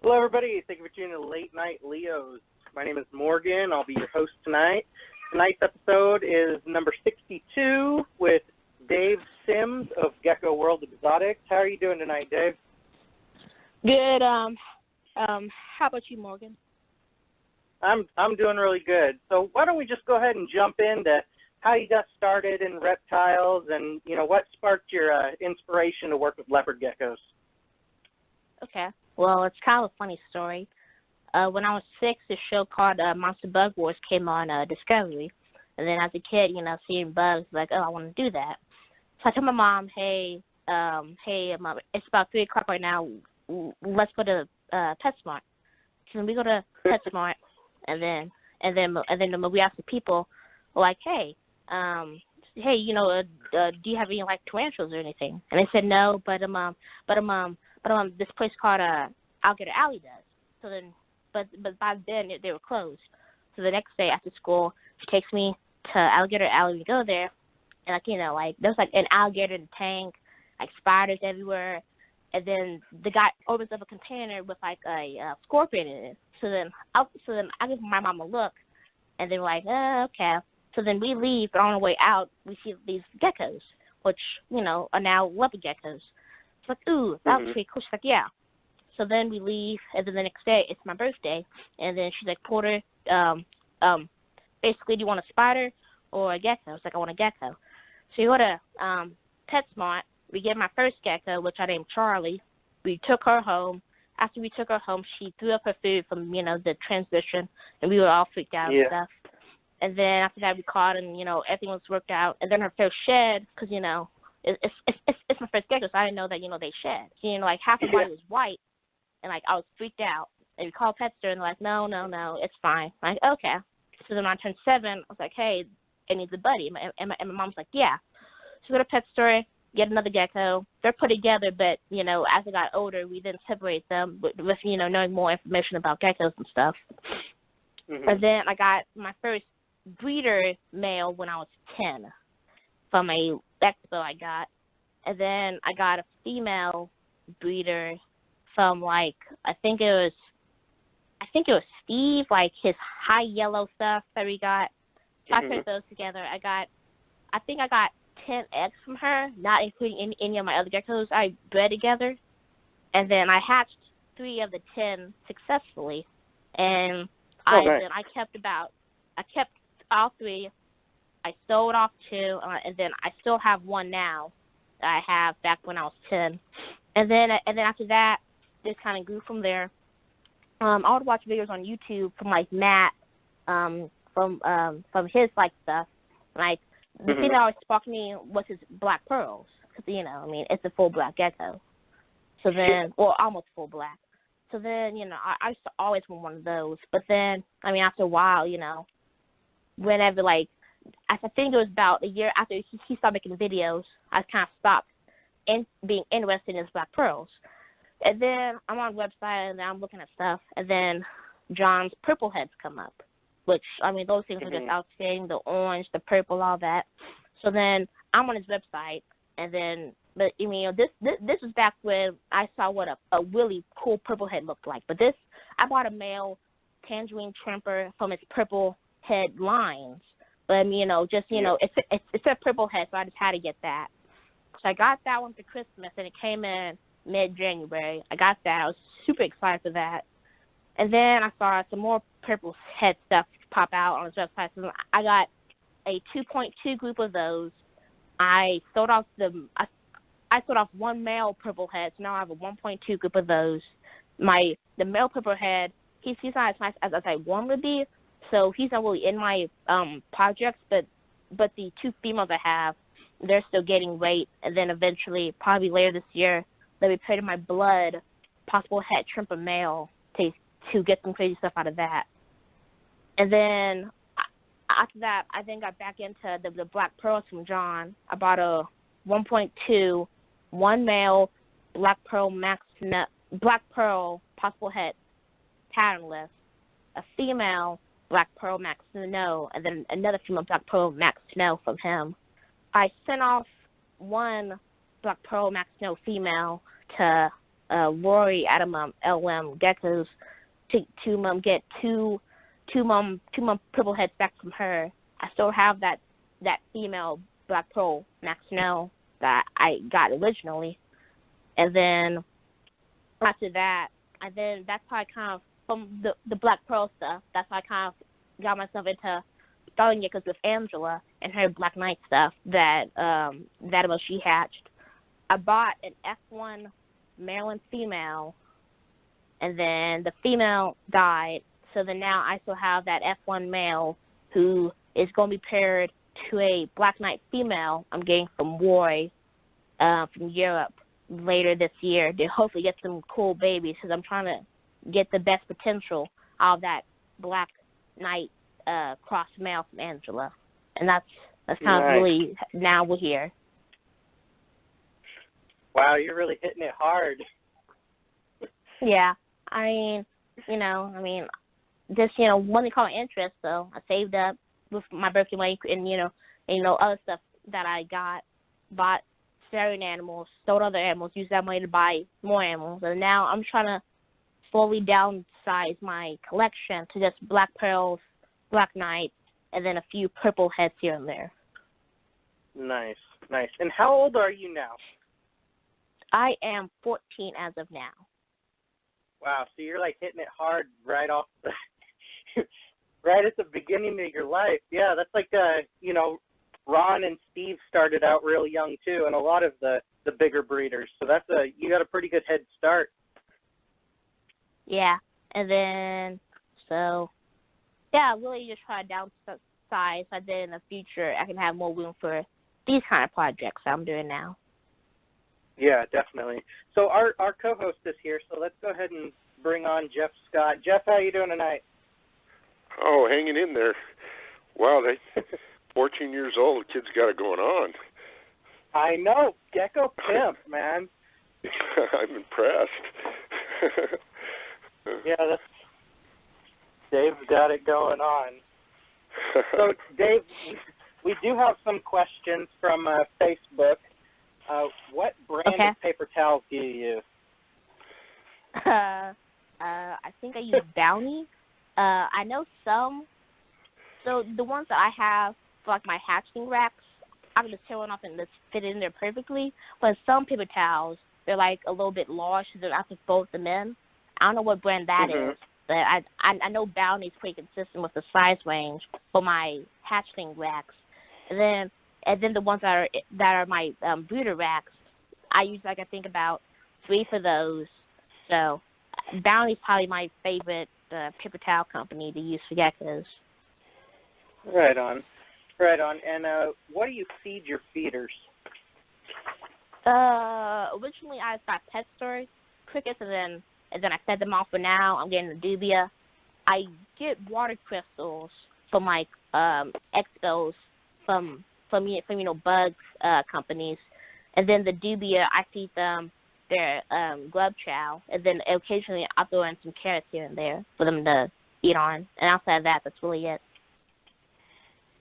Hello, everybody. Thank you for tuning in to Late Night Leos. My name is Morgan. I'll be your host tonight. Tonight's episode is number 62 with Dave Sims of Geckoworld Exotics. How are you doing tonight, Dave? Good. How about you, Morgan? I'm doing really good. So why don't we just go ahead and jump into how you got started in reptiles and, what sparked your inspiration to work with leopard geckos? Okay. Well, it's kind of a funny story. When I was 6, this show called Monster Bug Wars came on Discovery. And then as a kid, seeing bugs, like, oh, I want to do that. So I told my mom, hey, Mom, it's about 3 o'clock right now. Let's go to PetSmart. Can we go to PetSmart? And then we asked the people, like, hey, do you have any like tarantulas or anything? And they said no, but this place called Alligator Alley does. So then, but by then they were closed. So the next day after school, she takes me to Alligator Alley. We go there, and there's like an alligator in the tank, like spiders everywhere. And then the guy opens up a container with like a scorpion in it. So then I give my mom a look, and they're like, okay. So then we leave, but on our way out, we see these geckos, which, are now leopard geckos. It's like, ooh, that was pretty cool. She's like, yeah. So then we leave, and then the next day, it's my birthday. And then she's like, Porter, basically, do you want a spider or a gecko? I was like, I want a gecko. So we go to PetSmart. We get my first gecko, which I named Charlie. We took her home. After we took her home, she threw up her food from, the transition, and we were all freaked out and stuff. And then after that, we caught and, everything was worked out. And then her first shed, because, it's my first gecko, so I didn't know that, they shed. So, half her body was white, and, I was freaked out. And we called Pet Store, and they're like, no, it's fine. I'm like, okay. So then when I turned 7, I was like, hey, it needs a buddy. And my mom's like, yeah. So we go to Pet Store, get another gecko. They're put together, but, as I got older, we didn't separate them with knowing more information about geckos and stuff. And then I got my first breeder male when I was 10 from a expo I got. And then I got a female breeder from, I think it was Steve, his high yellow stuff that we got. So I put those together. I think I got 10 eggs from her, not including any of my other geckos I bred together. And then I hatched 3 of the 10 successfully. And I kept all 3. I sold off 2, and then I still have 1 now that I have back when I was 10. And then after that, this kind of grew from there. I would watch videos on YouTube from Matt, from his stuff. The thing that always sparked me was his black pearls, because it's a full black gecko. So then, well, almost full black. So then, I used to always want one of those. But then, after a while, whenever, I think it was about a year after he started making videos, I kind of stopped being interested in his black pearls. And then I'm on a website, and I'm looking at stuff, and then John's purple heads come up, which, those things are just outstanding, the orange, the purple, all that. So then I'm on his website, and then, but, this was back when I saw what a really cool purple head looked like. But I bought a male tangerine trimper from his purple head lines. But, it's a purple head, so I just had to get that. So I got that one for Christmas, and it came in mid-January. I got that. I was super excited for that. And then I saw some more purple head stuff pop out on his website. So I got a 2.2 group of those. I sold off I sold off 1 male purple head, so now I have a 1.2 group of those. The male purple head, he's not as nice as I want him to be, so he's not really in my projects, but the 2 females I have, they're still gaining weight, and then eventually, probably later this year, they'll be put in my blood, possible head trimper male to get some crazy stuff out of that. And then after that, I then got back into the black pearls from John. I bought a 1.2, 1 male black pearl possible head patternless, a female black pearl max snow, and then another female black pearl max snow from him. I sent off 1 black pearl max snow female to Rory out of LM Geckos to get two purple heads back from her. I still have that female black pearl Max Snow that I got originally, and then after that, that's how I kind of, from the black pearl stuff, that's how I kind of got myself into starting it, because with Angela and her Black Knight stuff that she hatched, I bought an F1 Maryland female, and then the female died, so then now I still have that F1 male who is going to be paired to a Black Knight female I'm getting from Roy from Europe later this year to hopefully get some cool babies, because I'm trying to get the best potential out of that Black Knight cross male from Angela. And that's kind of really, now we're here. Wow, you're really hitting it hard. Yeah, I mean, just, one they call it interest, so I saved up with my birthday money and, other stuff that I bought certain animals, sold other animals, used that money to buy more animals, and now I'm trying to slowly downsize my collection to just black pearls, Black Knights, and then a few purple heads here and there. Nice. And how old are you now? I am 14 as of now. Wow, so you're like hitting it hard right off the right at the beginning of your life. Yeah, that's like Ron and Steve started out real young too, and a lot of the bigger breeders. So you got a pretty good head start. Yeah, and then really just try to downsize so that in the future I can have more room for these kind of projects I'm doing now. Yeah, definitely. So our co-host is here, so let's go ahead and bring on Jeff Scott. Jeff, how you doing tonight? Oh, hanging in there. Wow, 14 years old, the kid's got it going on. I know. Gecko pimp, man. I'm impressed. Yeah, Dave's got it going on. So, Dave, we do have some questions from Facebook. What brand of paper towels do you use? I think I use Bounty. I know some. So the ones that I have for like my hatchling racks, I can just tear one off and just fit it in there perfectly. But some paper towels, they're like a little bit large, so I have to fold them in. I don't know what brand that is, but I know Bounty's pretty consistent with the size range for my hatchling racks. And then the ones that are my breeder racks, I use I think about 3 for those. So Bounty's probably my favorite paper towel company to use for geckos. Right on. And what do you feed your feeders? Originally I got pet stores, crickets, and then I fed them off. For now, I'm getting the dubia. I get water crystals from like expos from bug companies, and then the dubia I feed them their glove chow, and then occasionally I'll throw in some carrots here and there for them to eat on. And outside of that, that's really it.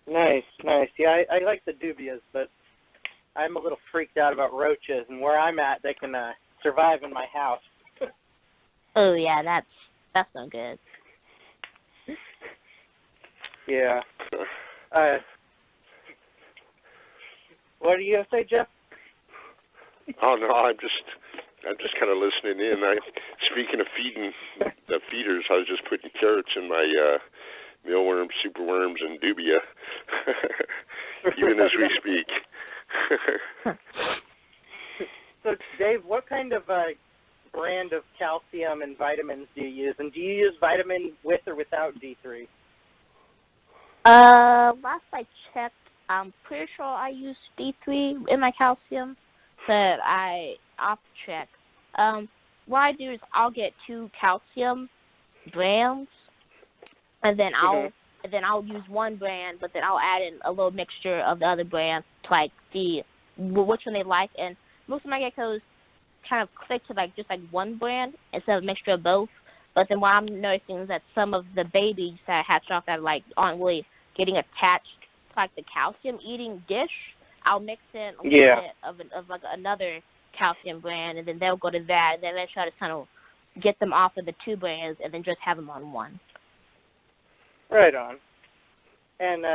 Nice. Yeah, I like the dubias, but I'm a little freaked out about roaches, and where I'm at, they can survive in my house. Oh yeah, that's no good. Yeah. What are you gonna say, Jeff? Oh no, I'm just kind of listening in. Speaking of feeding the feeders, I was just putting carrots in my mealworms, superworms, and dubia, even as we speak. So, Dave, what kind of brand of calcium and vitamins do you use? And do you use vitamin with or without D3? Last I checked, I'm pretty sure I use D3 in my calcium, but I'll check. What I do is I'll get 2 calcium brands, and then I'll use one brand, but then I'll add in a little mixture of the other brand to like see which one they like. And most of my geckos kind of click to just one brand instead of a mixture of both. But then what I'm noticing is that some of the babies that hatch off that aren't really getting attached to the calcium eating dish, I'll mix in a little bit of another calcium brand, and then they'll go to that, and then they try to kind of get them off of the 2 brands and then just have them on 1. Right on. And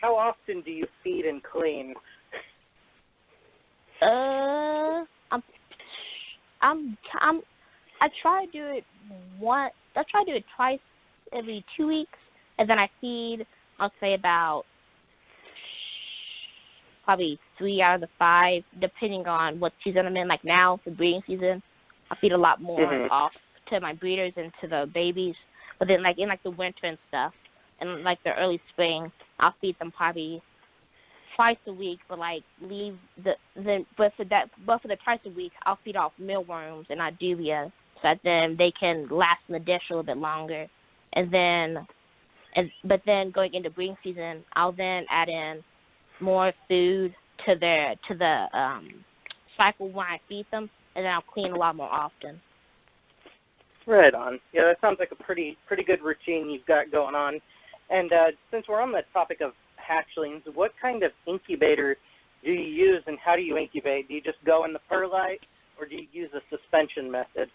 how often do you feed and clean? I try to do it twice every 2 weeks, and then I feed, I'll say about probably 3 out of the 5, depending on what season I'm in. Like now, for breeding season, I feed a lot more off to my breeders and to the babies. But then, like in like the winter and stuff, and like the early spring, I'll feed them probably twice a week. But like but for the twice a week, I'll feed off mealworms and not dubia, so that then they can last in the dish a little bit longer. But then going into breeding season, I'll then add in more food to the cycle when I feed them, and then I'll clean a lot more often. Right on. Yeah, that sounds like a pretty good routine you've got going on. And since we're on the topic of hatchlings, what kind of incubator do you use, and how do you incubate? Do you just go in the perlite, or do you use a suspension method?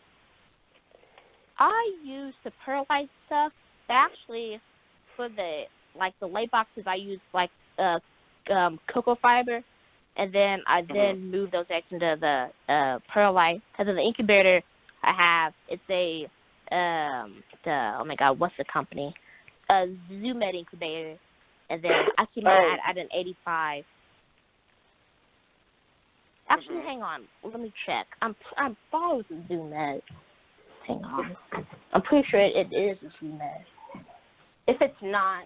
I use the perlite stuff. Actually, for the lay boxes, I use cocoa fiber, and then I then move those eggs into the perlite. And then the incubator I have, it's a what's the company? A ZooMed incubator, and then I keep mine at an 85. Actually, hang on, let me check. I'm thought it was a ZooMed. Hang on, I'm pretty sure it is a ZooMed. If it's not,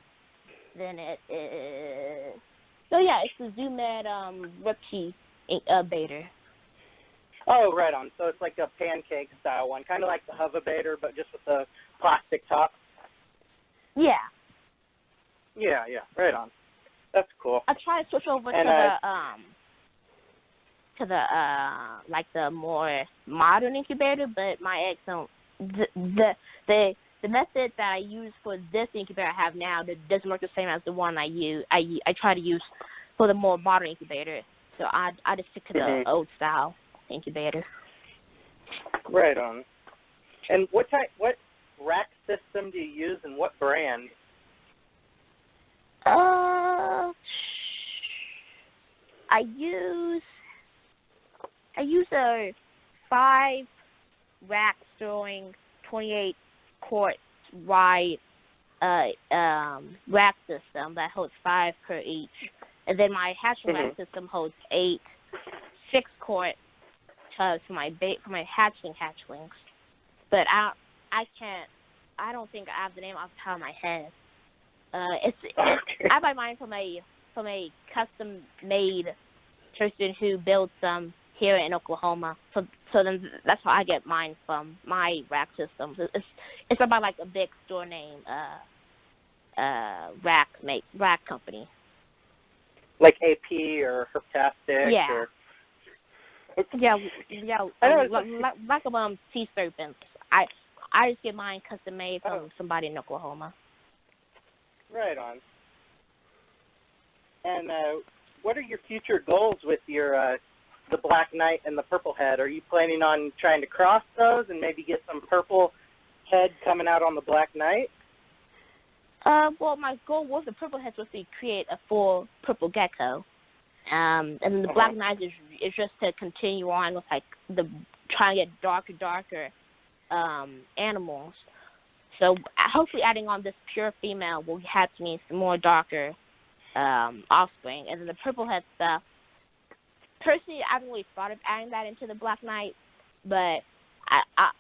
then it is. So yeah, it's the ZooMed Ripsy baiter. Oh, right on. So it's like a pancake style one, kind of like the Hovabator, but just with the plastic top. Yeah. Yeah, right on. That's cool. I try to switch over to the more modern incubator, but my eggs don't. The method that I use for this incubator I have now doesn't work the same as the one I try to use for the more modern incubator. So I just stick to the old style incubator. Right on. And what rack system do you use, and what brand? I use a 5 rack storing 28 quart wide rack system that holds 5 per each, and then my hatchling rack system holds 8 6-quart tubs for my hatchlings. But I don't think I have the name off the top of my head. I buy mine from a custom made person who builds them here in Oklahoma. So then that's how I get mine from, my rack systems. It's about like a big store name rack company. Like AP or Herptastic? Yeah. Or... Yeah. Like sea serpents. I just get mine custom made from somebody in Oklahoma. Right on. And what are your future goals with your the Black Knight and the Purple Head? Are you planning on trying to cross those and maybe get some purple head coming out on the Black Knight? Well, my goal with the Purple Head was to create a full purple gecko. And the Black Knight is just to continue on with like trying to get darker animals. So hopefully adding on this pure female will have to mean some more darker offspring. And then the Purple Head stuff, personally, I haven't really thought of adding that into the Black Knight, but I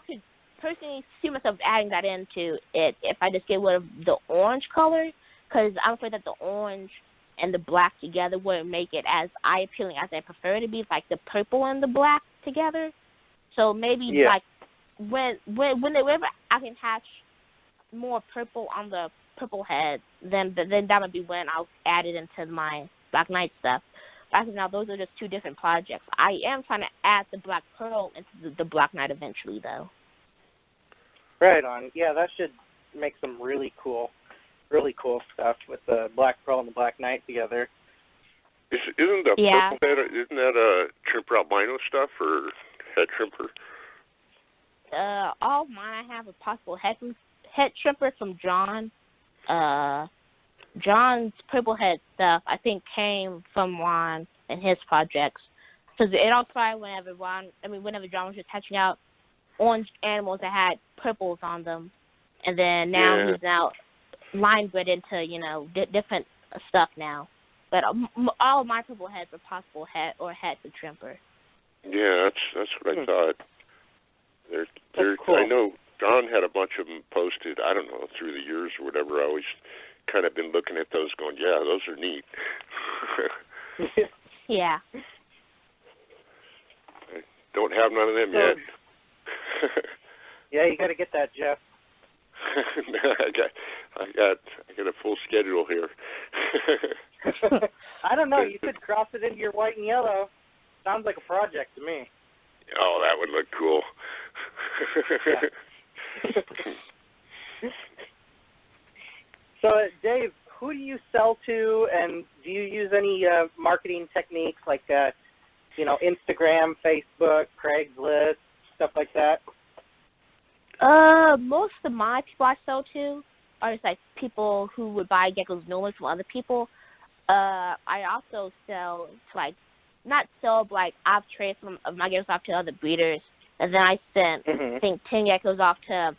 could personally see myself adding that into it if I just get rid of the orange color, because I'm afraid that the orange and the black together wouldn't make it as eye-appealing as I prefer it to be, like the purple and the black together. So maybe like whenever I can hatch more purple on the Purple Head, then that would be when I'll add it into my Black Knight stuff. But as of now, those are just 2 different projects. I am trying to add the Black Pearl into the Black Knight eventually, though. Right on. Yeah, that should make some really cool stuff with the Black Pearl and the Black Knight together. Isn't the purple head, isn't that a trimper albino stuff or head trimper? All mine I have a possible head trimper from John. John's purple head stuff I think came from Ron and his projects. Because it all started whenever John was just hatching out orange animals that had purples on them, and then now he's now line bred into different stuff now. But all of my purple heads are possible head to trimper. Yeah, that's what I thought. They're cool. I know Don had a bunch of them posted. I don't know, through the years or whatever. I always kind of been looking at those, going, yeah, those are neat. Yeah. I don't have none of them yet. Yeah, you got to get that, Jeff. I got a full schedule here. I don't know. You could cross it into your white and yellow. Sounds like a project to me. Oh, that would look cool. So, Dave, who do you sell to, and do you use any marketing techniques like, Instagram, Facebook, Craigslist, stuff like that? Most of my people I sell to are just like people who would buy geckos normally from other people. I also sell to I've traded some of my geckos off to other breeders, and then I sent I think 10 geckos off to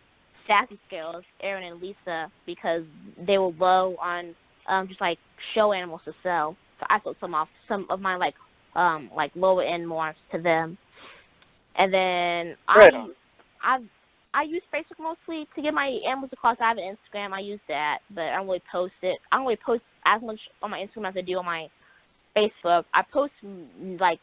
Sassy Scales, Aaron and Lisa, because they were low on just like show animals to sell. So I sold some of my like lower end morphs to them, and then I use Facebook mostly to get my animals across. I have an Instagram. I use that, but I don't really post it. I don't really post as much on my Instagram as I do on my Facebook. I post like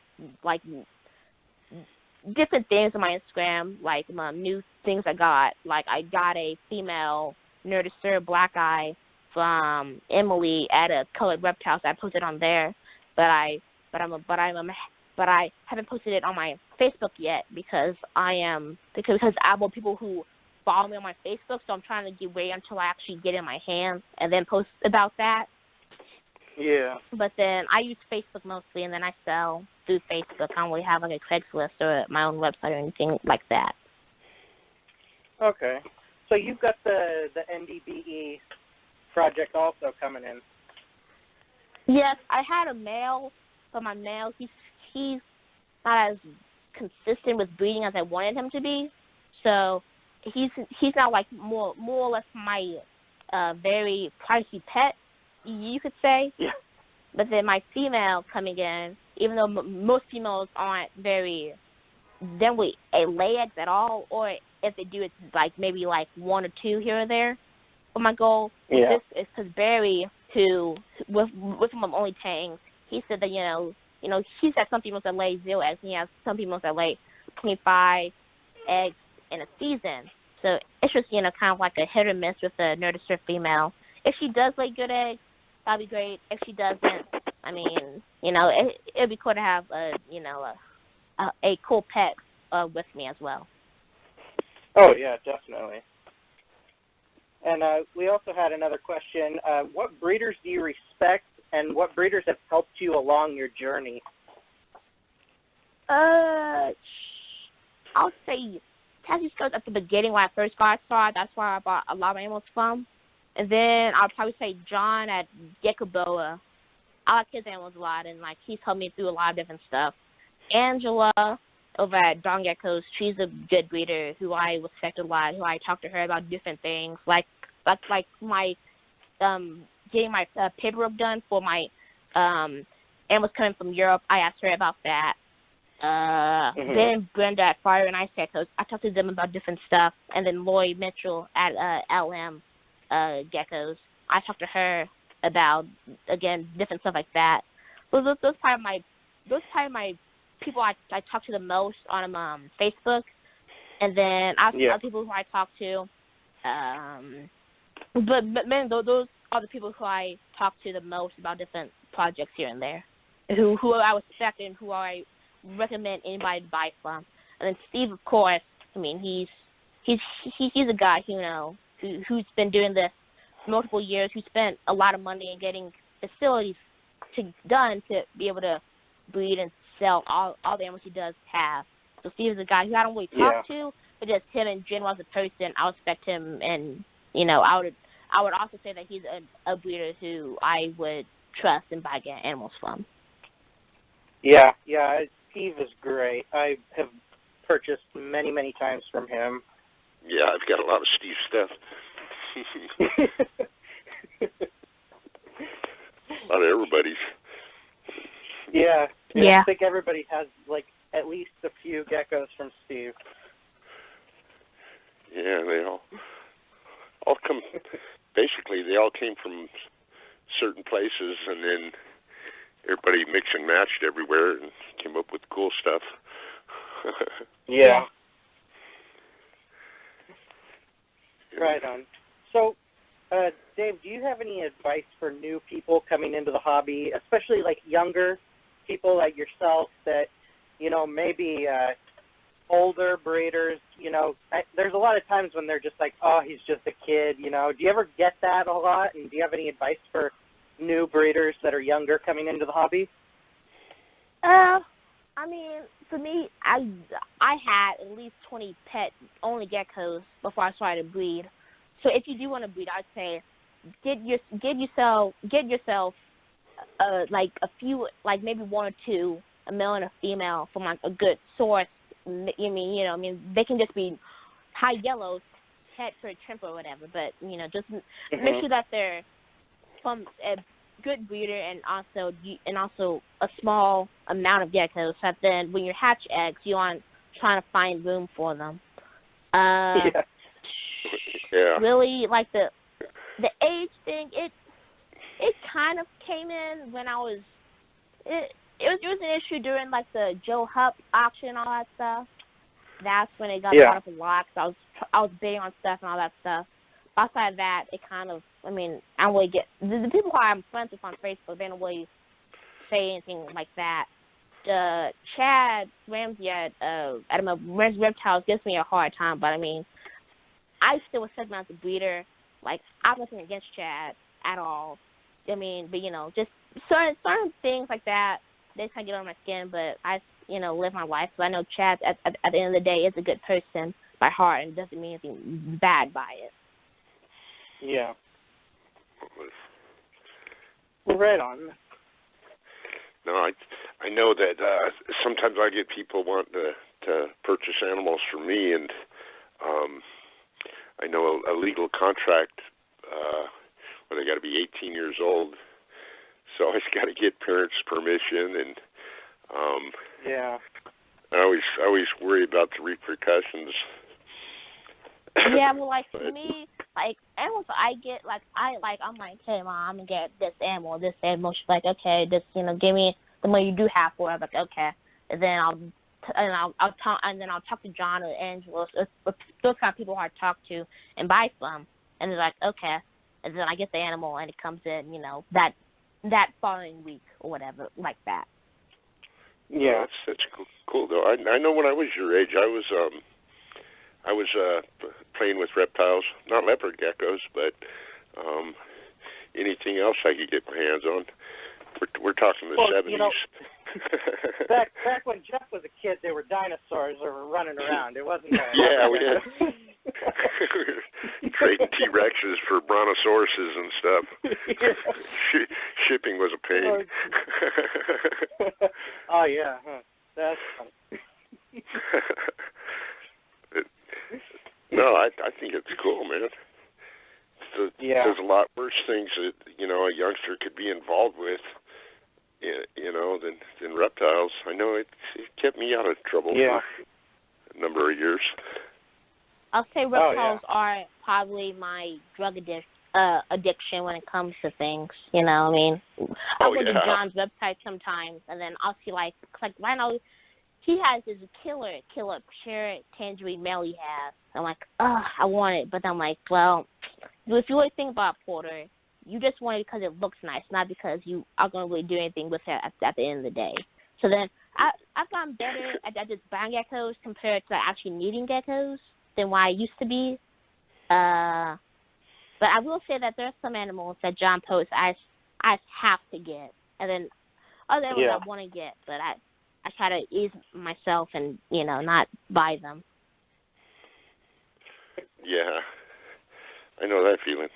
different things on my Instagram, like new things I got. Like I got a female Nerdisser black eye from Emily at a colored reptile, so I posted on there. But I haven't posted it on my Facebook yet because I want people who follow me on my Facebook, so I'm trying to wait until I actually get it in my hands and then post about that. Yeah. But then I use Facebook mostly, and then I sell through Facebook. I don't really have like a Craigslist or my own website or anything like that. Okay. So you've got the NDBE project also coming in. Yes, I had a male, but my male, he's not as consistent with breeding as I wanted him to be. So he's not like more or less my very pricey pet, you could say. Yeah. But then my female coming in, even though most females aren't they don't really lay eggs at all, or if they do, it's like maybe like one or two here or there. But my goal with this is because Barry, who with him I'm only tangs, he said that he's got some females that lay 0 eggs, and he has some females that lay 25 eggs in a season. So it's just kind of like a hit or miss with the Nerdisser female. If she does lay good eggs, that'd be great. If she doesn't, I mean, it'd be cool to have a cool pet with me as well. Oh yeah, definitely. And we also had another question. What breeders do you respect, and what breeders have helped you along your journey? I'll say Sassy Scales at the beginning when I first got started. That's where I bought a lot of animals from. And then I'll probably say John at Gecko. I like his animals a lot, and he's helped me through a lot of different stuff. Angela over at Don Geckos, she's a good breeder who I respect a lot, who I talk to her about different things, like my getting my paperwork done for my animals coming from Europe. I asked her about that. Ben and Brenda at Fire and Ice Geckos, I talked to them about different stuff. And then Lloyd Mitchell at LM Geckos, I talked to her about, again, different stuff like that. Those probably my people I talk to the most on Facebook. And then I have other people who I talk to. But man, those are the people who I talk to the most about different projects here and there, who I respect and who I recommend anybody to buy from. And then Steve, of course, I mean, he's a guy who's been doing this multiple years, who spent a lot of money in getting facilities done to be able to breed and sell all the animals he does have. So Steve is a guy who I don't really talk to, but just him in general as a person, I respect him, and I would also say that he's a breeder who I would trust and buy animals from. Yeah, Steve is great. I have purchased many, many times from him. Yeah, I've got a lot of Steve stuff. A lot of everybody's. Yeah. Yeah. I think everybody has, like, at least a few geckos from Steve. Yeah, they all come, basically they all came from certain places, and then everybody mixed and matched everywhere and came up with cool stuff. Yeah. Right on. So, Dave, do you have any advice for new people coming into the hobby, especially like younger people like yourself that, maybe older breeders, there's a lot of times when they're just like, oh, he's just a kid, Do you ever get that a lot? And do you have any advice for new breeders that are younger coming into the hobby? I mean, for me, I had at least 20 pet-only geckos before I started to breed. So if you do want to breed, I'd say get yourself like a few, like maybe one or two, a male and a female from like a good source. They can just be high yellows, pet for a trimp or whatever. But just make sure that they're from a good breeder and also a small amount of geckos. So that then when you hatch eggs, you aren't trying to find room for them. Really, like the age thing, it kind of came in when I was it was an issue during like the Joe Hupp auction and all that stuff. That's when it got brought up a lot because I was bidding on stuff and all that stuff. Outside of that, it kind of, I don't really get the people who I'm friends with on Facebook. They don't really say anything like that. Chad Ramsey at Ramsey Reptiles gives me a hard time, but I still would set him as a breeder. Like, I'm nothing against Chad at all. But just certain things like that, they kind of get on my skin, but I, live my life. So I know Chad, at the end of the day, is a good person by heart and doesn't mean anything bad by it. Yeah. Right on. No, I know that sometimes I get people wanting to purchase animals from me, and I know a legal contract where they got to be 18 years old, so I just got to get parents' permission, and I always worry about the repercussions. Yeah, well, like for me, like animals I get, I'm like, hey mom, I'm gonna get this animal. She's like, okay, this, give me the money you do have for it. I'm like, okay, and then I'll talk to John or Angela, those kind of people who I talk to and buy some, and they're like, okay, and then I get the animal and it comes in, that following week or whatever, like that. Yeah, that's cool though. I know when I was your age, I was playing with reptiles, not leopard geckos, but anything else I could get my hands on. We're talking the 70s. Back when Jeff was a kid, there were dinosaurs that were running around. It wasn't that. Yeah, we had trading T-Rexes for brontosauruses and stuff. Shipping was a pain. Oh yeah, that's funny. No, I think it's cool, man. There's a lot worse things that a youngster could be involved with, than reptiles. I know it kept me out of trouble for a number of years. I'll say reptiles are probably my drug addiction when it comes to things. I'll go to John's website sometimes, and then I'll see like right now he has this killer parrot tangerine male he has. I'm like, I want it, but I'm like, well, if you really think about Porter, you just want it because it looks nice, not because you are going to really do anything with it at the end of the day. So then I've gotten better at just buying geckos compared to actually needing geckos than what I used to be. But I will say that there are some animals that John posts I have to get. and then other animals Yeah. I want to get, but I try to ease myself and, you know, not buy them. Yeah, I know that feeling.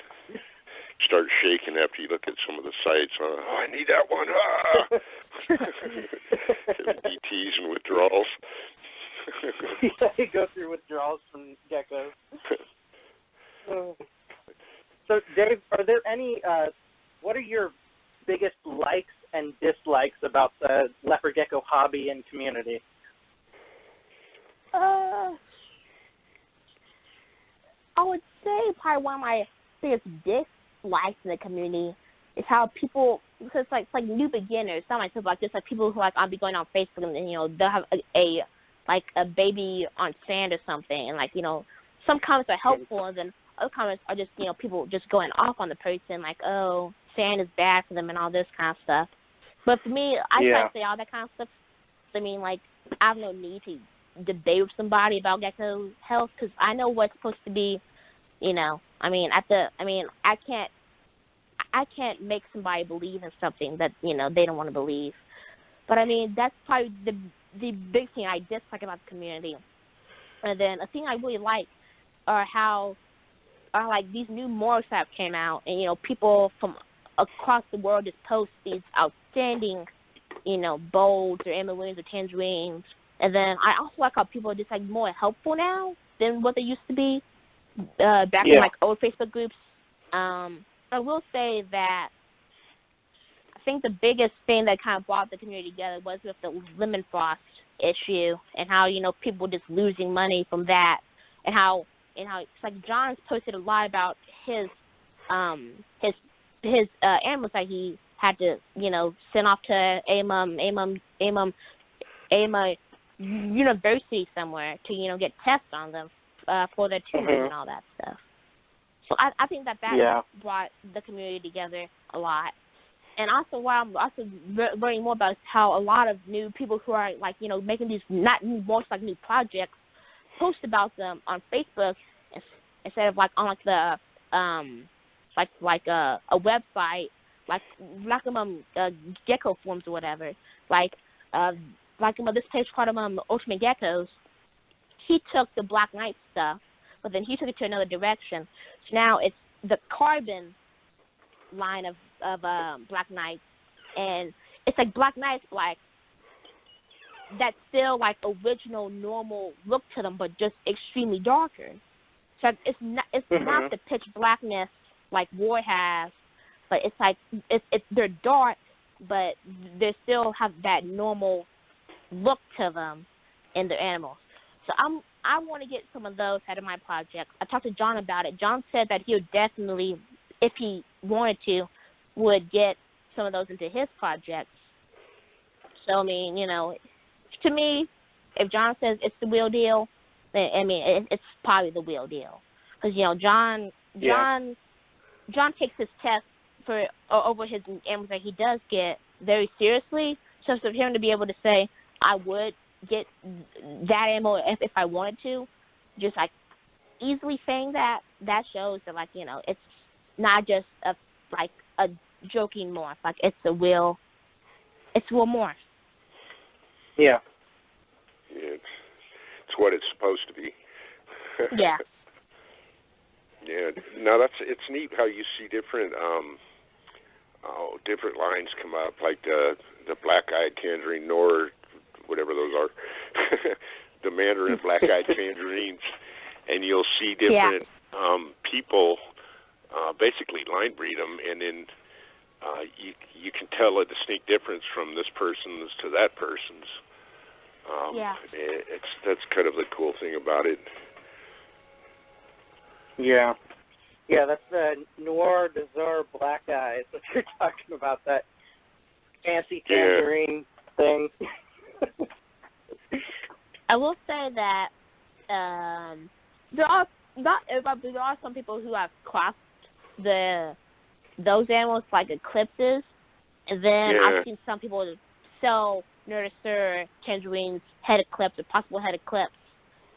Start shaking after you look at some of the sites. Oh, I need that one. DTs and withdrawals. You go through withdrawals from geckos. So, Dave, are there any, what are your biggest likes and dislikes about the leopard gecko hobby and community? I would say probably one of my biggest dislikes in the community is how people, because it's like new beginners, not myself, like just like people who like I'll be going on Facebook and, you know, they'll have a baby on sand or something, and like, you know, some comments are helpful and then other comments are just, you know, people just going off on the person like, oh, sand is bad for them and all this kind of stuff. But for me, I try to say all that kind of stuff. I mean, like, I have no need to debate with somebody about gecko health because I know what's supposed to be, you know. I can't make somebody believe in something that, you know, they don't want to believe. But I mean, that's probably the big thing I dislike about the community. And then a thing I really like are like these new morphs that came out, and, you know, people from across the world just post these outstanding, you know, bolds or emeralds or tangerines. And then I also like how people are just like more helpful now than what they used to be back in like old Facebook groups. I will say that I think the biggest thing that kind of brought the community together was with the lemon frost issue and how, you know, people just losing money from that, and how it's like John's posted a lot about his animals that he had to, you know, send off to AMA university somewhere to, you know, get tests on them for their tumors and all that stuff. So I think that brought the community together a lot. And also what I'm also learning more about is how a lot of new people who are, like, you know, making these not new, more like new projects post about them on Facebook instead of like on like the like a website like Gecko forums or whatever. Like this page called Ultimate Geckos. He took the Black Knight stuff, but then he took it to another direction. So now it's the carbon line of Black Knights, and it's like Black Knights, like that's still like original normal look to them, but just extremely darker. So it's not the pitch blackness like War has, but it's like they're dark, but they still have that normal look to them in their animals. So I want to get some of those out of my project. I talked to John about it. John said that he would definitely, if he wanted to, would get some of those into his projects. So, I mean, you know, to me, if John says it's the real deal, then, I mean, it's probably the real deal. Because, you know, John takes his test for over his animals that he does get very seriously. So for him to be able to say, I would get that animal if I wanted to, just like easily saying that shows that, like, you know, it's not just a joking morph, like it's a real morph. Yeah, it's what it's supposed to be. Yeah. Yeah. No, it's neat how you see different different lines come up, like the black-eyed tangerine, nor whatever those are, the mandarin black-eyed tangerines, and you'll see different people basically line breed them, and then you can tell a distinct difference from this person's to that person's. That's kind of the cool thing about it. Yeah. Yeah, that's the Noir d'Azur black eyes that you're talking about, that fancy tangerine thing. I will say that there are some people who have crossed those animals like eclipses, and then I've seen some people sell Noir d'Azur tangerines head eclipse or possible head eclipse,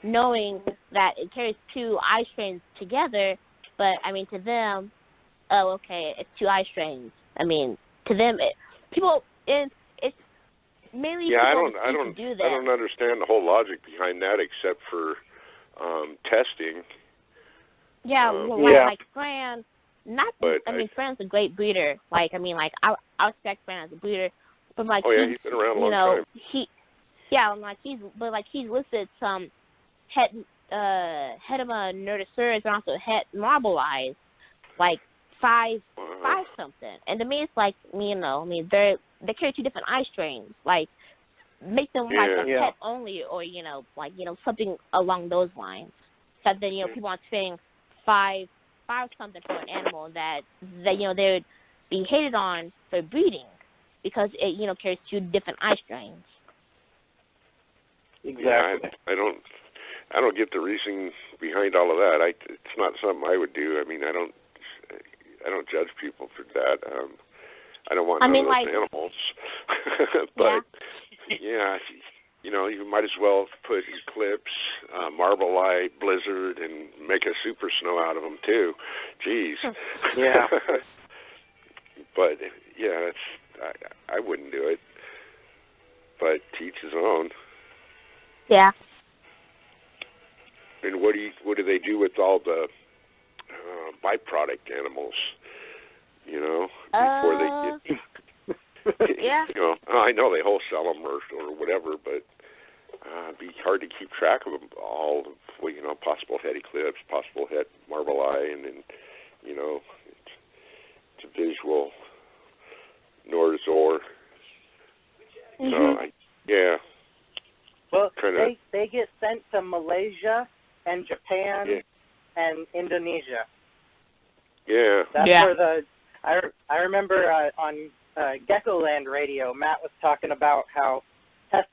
knowing that it carries two eye strains together. But I mean, to them, oh, okay, it's two eye strains. I mean, to them, people and it's mainly yeah, people I don't do that. I don't understand the whole logic behind that except for testing. Yeah, like Fran, Fran's a great breeder. Like, I mean, like, I respect Fran as a breeder, but like, he's been around a long time. He's listed some het of a Nerdosaurus and also het marble eyes, like five something. And to me, it's like, they carry two different eye strains. Like, make them like a het only, or something along those lines. So then people aren't spending five something for an animal that they would be hated on for breeding because it carries two different eye strains. Exactly. Yeah, I don't get the reasoning behind all of that. It's not something I would do. I mean, I don't judge people for that. I don't want none of those animals. But you might as well put Eclipse, Marble Eye, Blizzard, and make a Super Snow out of them too. Jeez. Yeah. But yeah, I wouldn't do it. But to each his own. Yeah. And what do they do with all the byproduct animals? Before they get. Yeah. I know they wholesale them or whatever, but it'd be hard to keep track of them all. Possible het Eclipse, possible het Marble Eye, and then it's a visual Norzor. Mm-hmm. So Well, they get sent to Malaysia and Japan and Indonesia. Yeah. That's where I remember on Geckoland radio, Matt was talking about how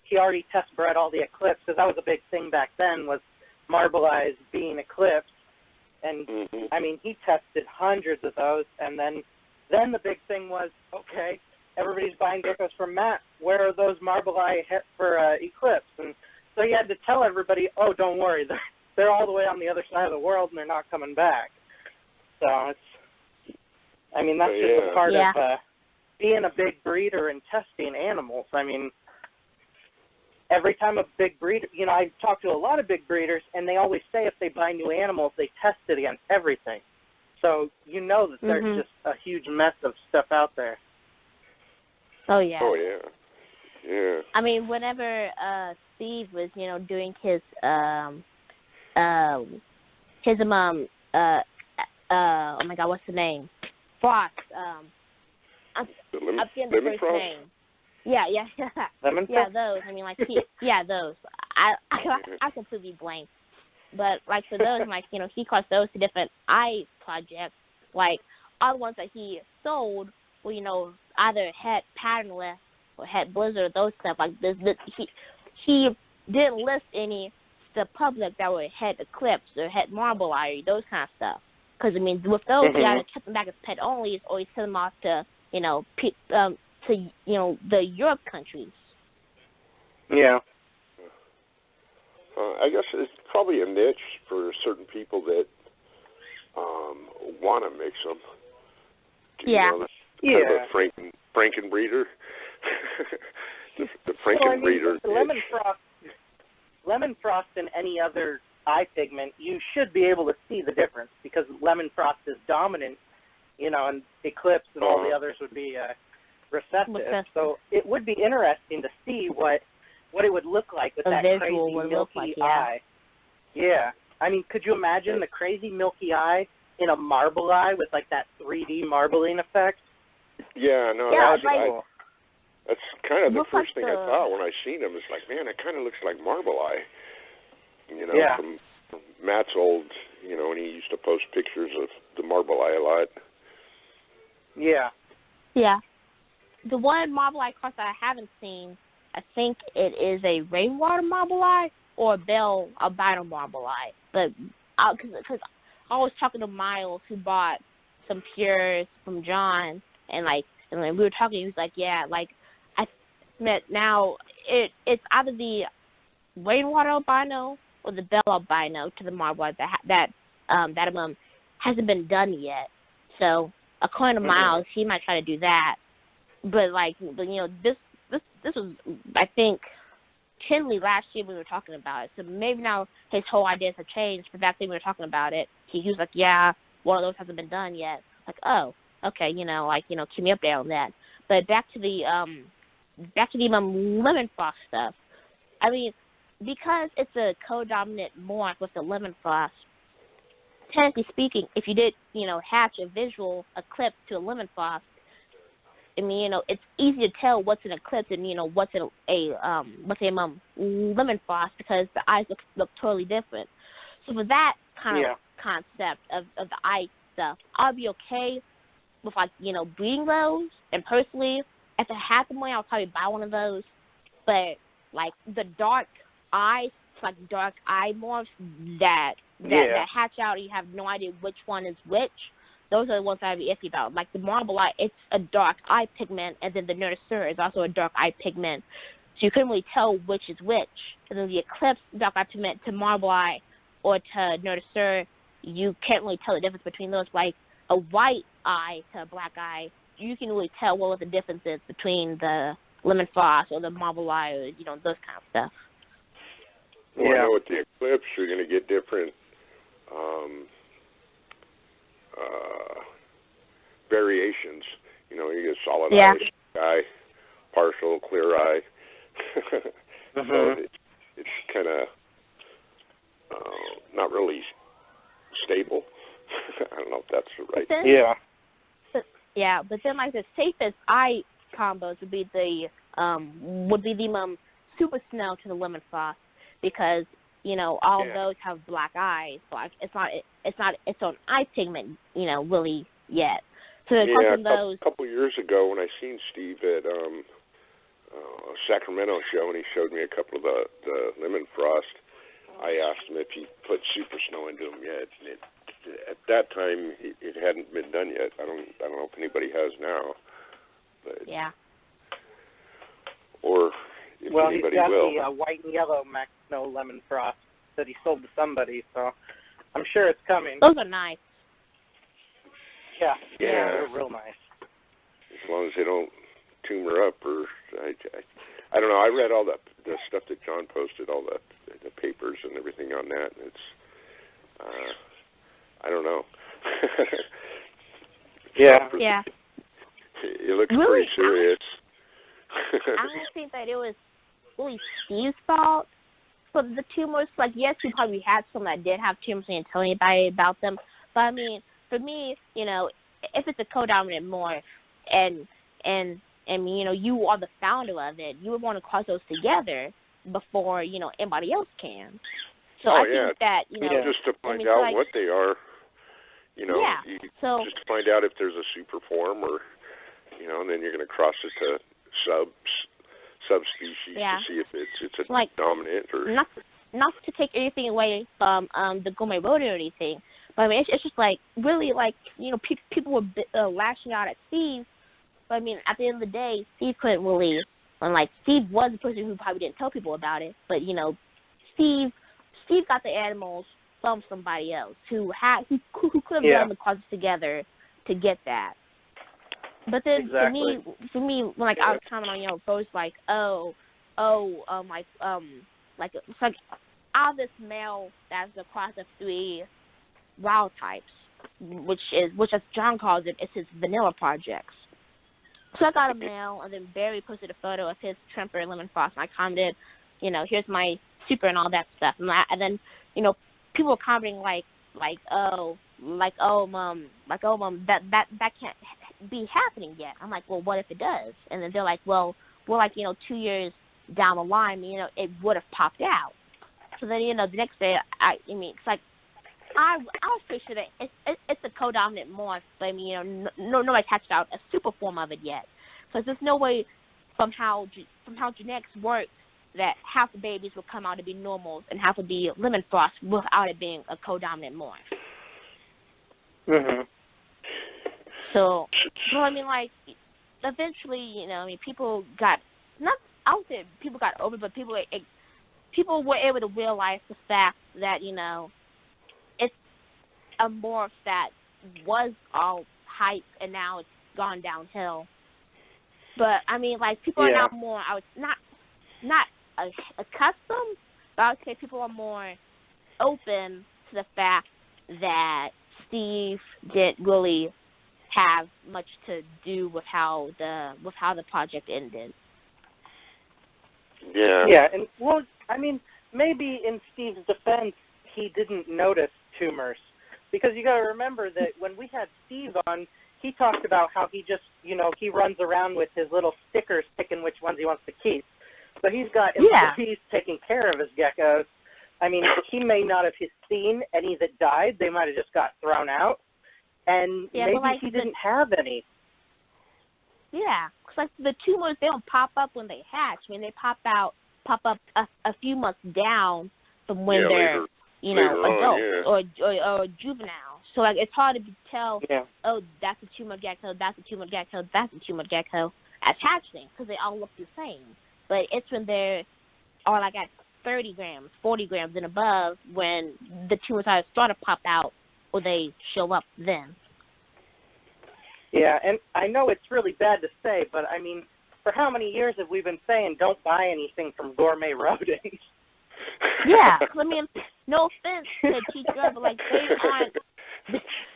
he already test bred all the Eclipse, because that was a big thing back then, was Marble Eyes being Eclipse. And, I mean, he tested hundreds of those, and then the big thing was, okay, everybody's buying geckos from Matt. Where are those Marble Eye for Eclipse? And so he had to tell everybody, oh, don't worry, they're all the way on the other side of the world, and they're not coming back. So that's just a part of being a big breeder and testing animals. I mean, every time a big breeder, I talk to a lot of big breeders, and they always say if they buy new animals, they test it against everything. So that there's just a huge mess of stuff out there. Oh, yeah. Oh, yeah. Yeah. I mean, whenever Steve was, doing his oh my God, what's the name? Frost. I'm getting the first Frost? name. Yeah. Lemon yeah, Frost? those. I mean, like, those. I completely blank. But, like, for those, like, he calls those to different eye projects. Like, all the ones that he sold were, either het Patternless or het Blizzard, those stuff. Like, he didn't list any to the public that were het Eclipse or het Marble Eye, those kind of stuff. Because, I mean, with those, he either kept them back as pet onlys or he sent them off to, the Europe countries. Yeah. I guess it's probably a niche for certain people that want to mix them. Kind of a Franken breeder. the Franken breeder. Lemon Frost and any other eye pigment, you should be able to see the difference because Lemon Frost is dominant, and Eclipse and all the others would be recessive. So it would be interesting to see what it would look like with that crazy milky eye. Yeah. I mean, could you imagine the crazy milky eye in a marble eye with like that 3D marbling effect? Yeah, no, that's kind of the first thing I thought when I seen him. It's like, man, it kind of looks like Marble Eye. From Matt's old, when he used to post pictures of the Marble Eye a lot. Yeah. Yeah. The one Marble Eye cross that I haven't seen, I think it is a Rainwater Marble Eye or a Bell albino Marble Eye. But because I was talking to Miles, who bought some pures from John, and when we were talking, he was like, yeah, like, I met now it's either the Rainwater albino or the Bell albino to the Marble Eye that hasn't been done yet. So according to Miles, he might try to do that. but this was, I think, Tinley last year we were talking about it. So maybe now his whole ideas have changed. But back then we were talking about it. He was like, yeah, one of those hasn't been done yet. Like, oh, okay, keep me updated on that. But back to the lemon frost stuff. I mean, because it's a codominant morph with the lemon frost, technically speaking, if you did, hatch a visual eclipse to a lemon frost, I mean, it's easy to tell what's an eclipse and, what's a lemon frost, because the eyes look totally different. So for that kind of concept of the eye stuff, I'll be okay with, breeding those. And personally, if it happened way, I'll probably buy one of those. But, the dark eyes, dark eye morphs that hatch out and you have no idea which one is which, those are the ones I'd be iffy about. Like the marble eye, it's a dark eye pigment, and then the nerdisur is also a dark eye pigment. So you couldn't really tell which is which. And then the eclipse dark eye pigment to marble eye or to nerdisur, you can't really tell the difference between those. Like a white eye to a black eye, you can really tell what the difference is between the lemon frost or the marble eye, or, those kind of stuff. Well, I know with the eclipse, you're going to get different variations. You get solid eye, partial, clear eye. So it's kind of not really stable. I don't know if that's the right. But then the safest eye combos would be the super snow to the lemon frost, because all of those have black eyes. So it's not its own eye pigment, really yet. So a couple years ago when I seen Steve at Sacramento show, and he showed me a couple of the lemon frost, I asked him if he put super snow into them yet. And at that time, it hadn't been done yet. I don't know if anybody has now. But, or if anybody will. He's got the white and yellow Max Snow lemon frost that he sold to somebody, so I'm sure it's coming. Those are nice. Yeah, they're real nice. As long as they don't tumor up, or I don't know. I read all the stuff that John posted, all the papers and everything on that, and it's I don't know. It looks really, pretty serious. I don't think that it was really Steve's fault for the tumors. Yes, he probably had some that did have tumors and didn't tell anybody about them. But I mean, for me, if it's a codominant morph and you are the founder of it, you would want to cross those together before, anybody else can. So I think that, just to find out what they are, so just to find out if there's a super form, or, and then you're going to cross it to subspecies to see if it's a dominant, or not to take anything away from the gourmet rodent or anything, but I mean it's just really people were lashing out at Steve, but I mean at the end of the day Steve couldn't really, and Steve was the person who probably didn't tell people about it, but Steve got the animals from somebody else who could have done the causes together to get that. But then for me, when I was commenting on folks it's out of this male that's the cross of 3 wild types, which as John calls it, it's his vanilla projects. So I got a male, and then Barry posted a photo of his Tremper lemon frost, and I commented, here's my super and all that stuff, and then people were commenting that can't be happening yet. I'm like, well, what if it does? And then they're like, well, we're 2 years down the line, it would have popped out. So then, the next day, I was pretty sure that it's a codominant morph, but nobody's hatched out a super form of it yet. Because there's no way from how genetics works that half the babies will come out to be normals and half will be lemon frost without it being a codominant morph. So, eventually, people got I don't say people got over, but people were able to realize the fact that it's a morph that was all hype and now it's gone downhill. But I mean, like people are now more. I would not accustomed, but I would say people are more open to the fact that Steve didn't really have much to do with how the project ended. Yeah. Yeah, and well, I mean, maybe in Steve's defense, he didn't notice tumors, because you got to remember that when we had Steve on, he talked about how he just, he runs around with his little stickers picking which ones he wants to keep. So he's got employees taking care of his geckos. I mean, he may not have seen any that died. They might have just got thrown out. And maybe he didn't have any. Yeah, because like the tumors, they don't pop up when they hatch. I mean, they pop up a few months down from when they're, adults or juvenile. So like it's hard to tell. Yeah. Oh, that's a tumor gecko. That's a tumor gecko. That's a tumor gecko as hatchling, because they all look the same. But it's when they're like at 30 grams, 40 grams and above when the tumors either start to pop out or they show up then. Yeah, and I know it's really bad to say, but I mean, for how many years have we been saying don't buy anything from gourmet rodents? Yeah, I mean, no offense to Teacher, but like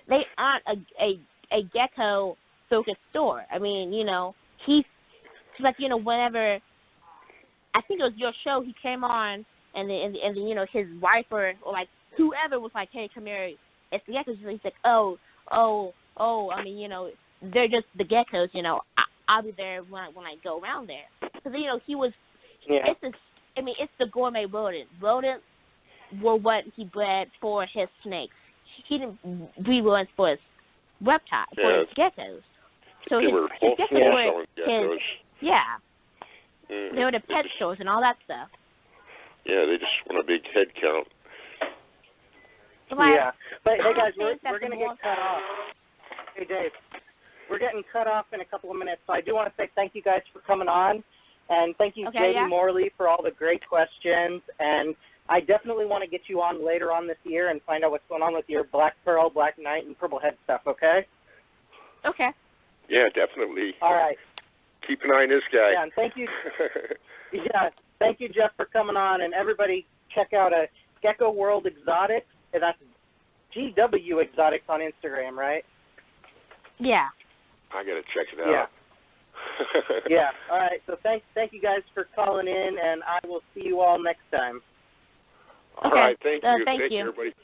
they aren't a gecko focused store. I mean, he's like, whenever I think it was your show, he came on and his wife or like whoever was like, hey, come here, it's the geckos. He's like, oh, I mean, they're just the geckos. I'll be there when I go around there. Because he was. Yeah. It's the gourmet rodent. Rodents were what he bred for his snakes. He didn't breed rodents for his reptiles, for his geckos. So his geckos were his. Yeah. They were the pet stores and all that stuff. Yeah, they just want a big head count. Yeah, but hey guys, we're going to get cut off. Hey Dave, we're getting cut off in a couple of minutes, so I do want to say thank you guys for coming on, and thank you J.D. Morley for all the great questions, and I definitely want to get you on later on this year and find out what's going on with your Black Pearl, Black Knight, and Purple Head stuff, okay? Okay. Yeah, definitely. All right. Keep an eye on this guy. Yeah, and thank you. Thank you, Jeff, for coming on, and everybody check out Geckoworld Exotics. That's GW Exotics on Instagram, right? Yeah. I gotta check it out. Yeah. Yeah. All right. So thank you guys for calling in, and I will see you all next time. All right. Thank you. Thank you, everybody.